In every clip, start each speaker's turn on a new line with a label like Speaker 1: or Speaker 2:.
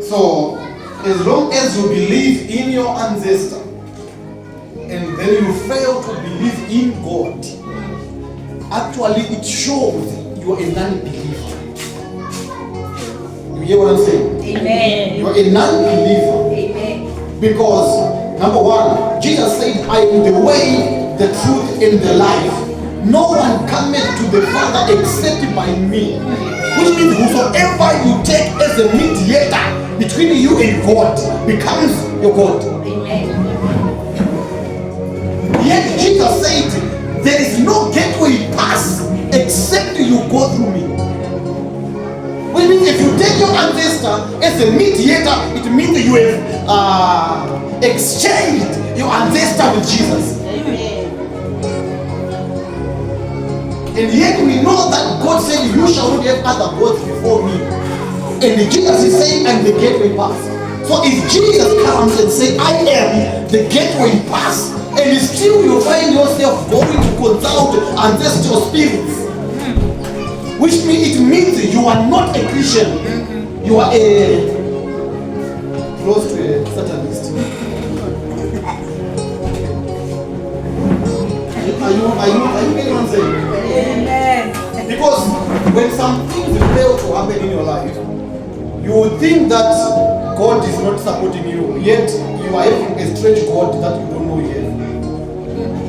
Speaker 1: So, as long as you believe in your ancestor, and then you fail to believe in God, actually it shows you are a non-believer. You hear what I'm saying?
Speaker 2: Amen.
Speaker 1: You are a non-believer.
Speaker 2: Amen.
Speaker 1: Because, number one, Jesus said, I am the way, the truth, and the life. No one cometh to the Father except by me. Which means whosoever you take as a mediator between you and God becomes your God.
Speaker 2: Amen.
Speaker 1: Yet Jesus said, there is no gateway pass except you go through me. Which means if you take your ancestor as a mediator, it means that you have exchanged your ancestor with Jesus.
Speaker 2: Amen.
Speaker 1: And yet we know that God said, you shall not have other gods before me. And Jesus is saying, I'm the gateway pass. So if Jesus comes and says, I am the gateway pass, and still you find yourself going to consult ancestral spirits, which means it means you are not a Christian. You are close to a Satanist. Are you getting what I'm saying?
Speaker 2: Amen.
Speaker 1: Because when some things fail to happen in your life, you would think that God is not supporting you, yet you are having a strange God that you don't know yet.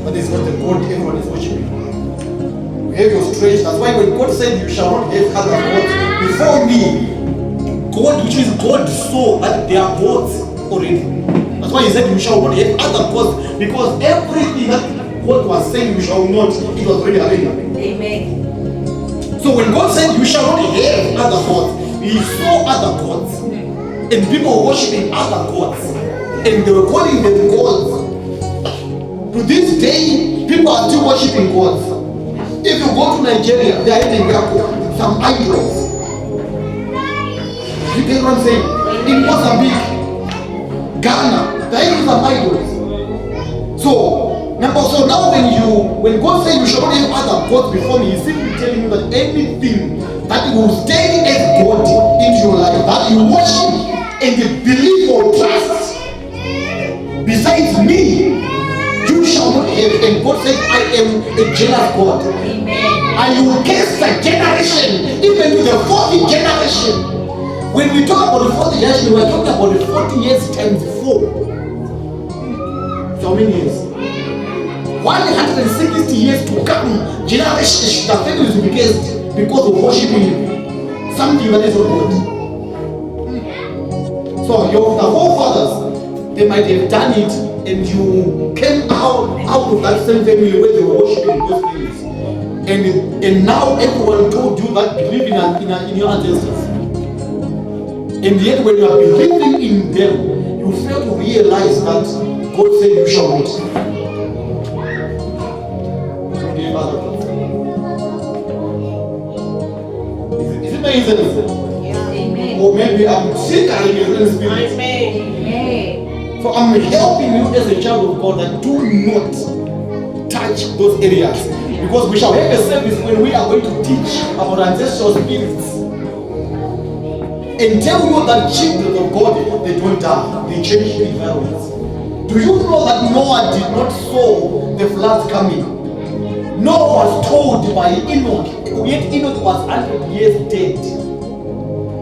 Speaker 1: That is not the God everyone is worshiping. You have your strange. That's why when God said, you shall not have other gods before me, God, which is God, saw that there are gods already. That's why he said, you shall not have other gods, because everything that God was saying, you shall not, it was already happening.
Speaker 2: Amen.
Speaker 1: So when God said, you shall not have other gods, he saw other gods. And people were worshiping other gods. And they were calling them gods. To this day, people are still worshiping gods. If you go to Nigeria, they are having some idols. You get what I'm saying? In Mozambique, Ghana, they are having some idols. So now when God said you shall not have other gods before me, he's simply telling you that anything that will stay as God into your life, that you worship and you believe or trust besides me, you shall not have. And God said, I am a jealous God.
Speaker 2: Amen.
Speaker 1: I will cast the generation, even to the 40th generation. When we talk about the 40th generation, we are talking about the 40 years times 4. So how many years? 160 years to come, generations, the families will be cast because of worshiping something that is not God. So the forefathers, they might have done it, and you came out of that same family where they were worshiping those things. And now everyone told you that believe in your ancestors. And yet when you are believing in them, you fail to realize that God said you shall not. Is it making sense?
Speaker 2: Amen.
Speaker 1: Or maybe I'm sick and in the spirit.
Speaker 2: Amen.
Speaker 1: So I'm helping you as a child of God that do not touch those areas. Because we shall have a service when we are going to teach about ancestral spirits. And tell you that children of God, they don't die. They change the environments. Do you know that Noah did not saw the floods coming? Noah was told by Enoch, yet Enoch was 100 years dead.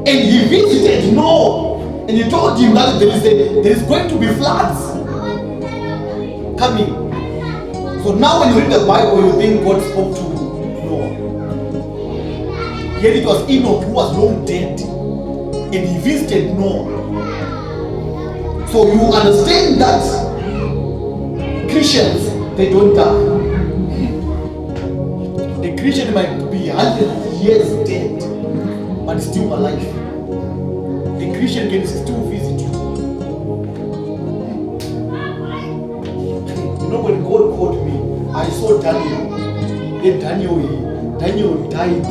Speaker 1: And he visited Noah, and he told him that there is going to be floods coming. So now when you read the Bible, you think God spoke to Noah. Yet it was Enoch who was long dead, and he visited Noah. So you understand that Christians, they don't die. A Christian might be 100 years dead, but still alive. A Christian can still visit you. You know, when God called me, I saw Daniel. And Daniel died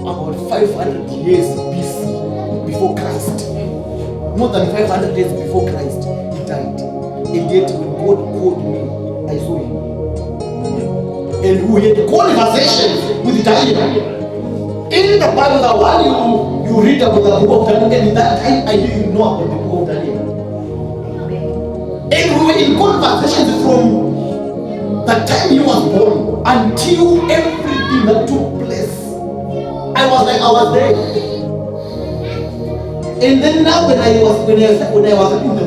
Speaker 1: about 500 years BC, before Christ. More than 500 years before Christ, he died. And yet when God called me, I saw him. And we had conversations with Daniel. In the Bible, that while you read about the book of Daniel, and in that time I didn't know about the book of Daniel. And we were in conversations from the time he was born until everything that took place. I was there. And then now when I was reading the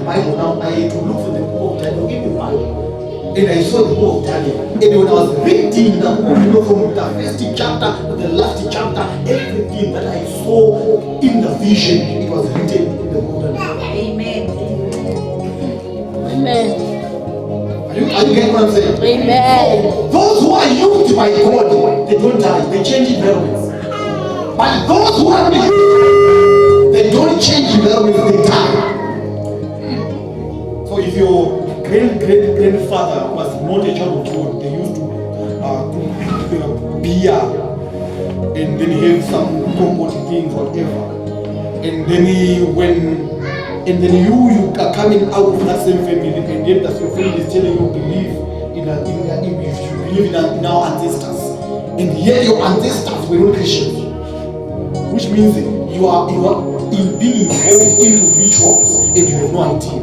Speaker 1: Bible, now I had to look for the book of Daniel in the Bible. And I saw the book of Daniel. And when I was reading the book, from the first chapter to the last chapter, everything that I saw in the vision, it was written in the book of Daniel.
Speaker 2: Amen.
Speaker 3: Amen.
Speaker 1: Are you getting what I'm saying?
Speaker 3: Amen.
Speaker 1: Those who are used by God, they don't die. They change environments. But those who are used, they don't change environments. They die. So if your grandfather was not a child of God, they used to beer, and then he had some comfort things, whatever. And then you are coming out of that same family, and yet that your family is telling you believe in our ancestors, and yet your ancestors were not Christians, which means you are in being involved into rituals and you have no idea.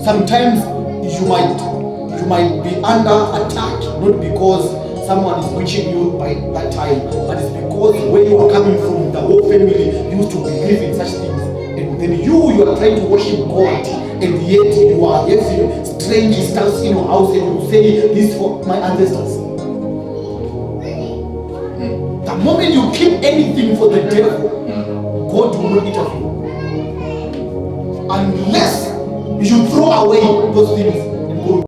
Speaker 1: Sometimes you might be under attack, not because someone is preaching you by that time, but it's because where you are coming from, the whole family used to believe in such things. And then you are trying to worship God, and yet you are having strange stuff in your house, and you say, this is for my ancestors. The moment you keep anything for the devil, God will not intervene. Unless you throw away those things.